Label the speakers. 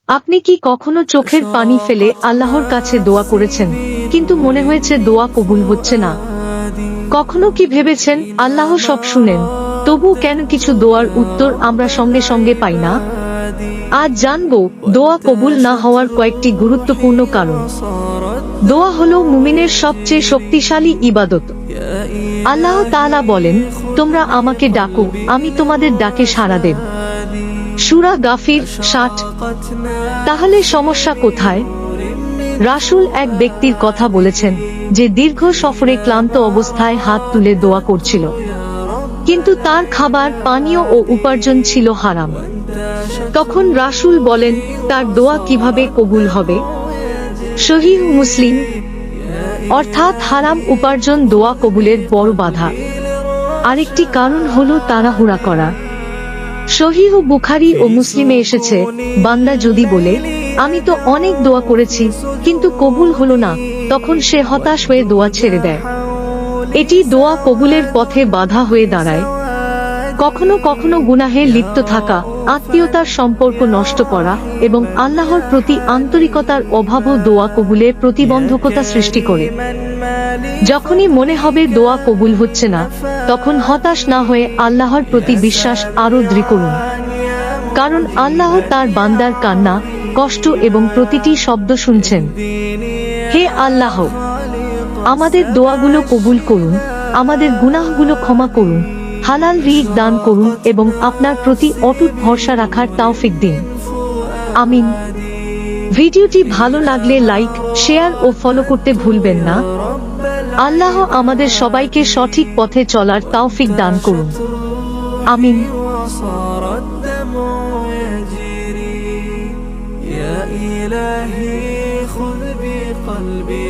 Speaker 1: আপনি কি কখনো চোখের পানি ফেলে আল্লাহর কাছে দোয়া করেছেন, কিন্তু মনে হয়েছে দোয়া কবুল হচ্ছে না? কখনো কি ভেবেছেন আল্লাহ সব শুনেন, তবু কেন কিছু দোয়ার উত্তর আমরা সঙ্গে সঙ্গে পাই না? আজ জানবো দোয়া কবুল না হওয়ার কয়েকটি গুরুত্বপূর্ণ কারণ। দোয়া হলো মুমিনের সবচেয়ে শক্তিশালী ইবাদত। আল্লাহ তাআলা বলেন, তোমরা আমাকে ডাকো, আমি তোমাদের ডাকে সাড়া দেব। সূরা গাফির 60। তাহলে সমস্যা কোথায়? রাসূল এক ব্যক্তির কথা বলেছেন, যে দীর্ঘ সফরে ক্লান্ত অবস্থায় হাত তুলে দোয়া করছিল, কিন্তু তার খাবার, পানীয় ও উপার্জন ছিল হারাম। তখন রাসূল বলেন, তার দোয়া কিভাবে কবুল হবে? সহিহ মুসলিম। অর্থাৎ হারাম উপার্জন দোয়া কবুলের বড় বাধা। আরেকটি কারণ হলো তাড়াহুড়া করা। সহিহ বুখারী ও মুসলিমে এসেছে, বান্দা যদি বলে, আমি তো অনেক দোয়া করেছি কিন্তু কবুল হলো না, তখন সে হতাশ হয়ে দোয়া ছেড়ে দেয়। এটি দোয়া কবুলের পথে বাধা হয়ে দাঁড়ায়। কখনো কখনো গুনাহে লিপ্ত থাকা, আত্মীয়তার সম্পর্ক নষ্ট করা এবং আল্লাহর প্রতি আন্তরিকতার অভাবও দোয়া কবুলের প্রতিবন্ধকতা সৃষ্টি করে। যখনই মনে হবে দোয়া কবুল হচ্ছে না, তখন হতাশ না হয়ে আল্লাহর প্রতি বিশ্বাস আরো দৃঢ় করুন। কারণ আল্লাহ তার বান্দার কান্না, কষ্ট এবং প্রতিটি শব্দ শুনছেন। হে আল্লাহ, আমাদের দোয়াগুলো কবুল করুন, আমাদের গুনাহগুলো ক্ষমা করুন, হালাল রিজিক দান করুন এবং আপনার প্রতি অটুট ভরসা রাখার তৌফিক দিন। আমিন। ভিডিওটি ভালো লাগলে লাইক, শেয়ার ও ফলো করতে ভুলবেন না। আল্লাহ আমাদের সবাইকে সঠিক পথে চলার তৌফিক দান করুন। আমিন।
Speaker 2: يا إلهي خذ بقلبي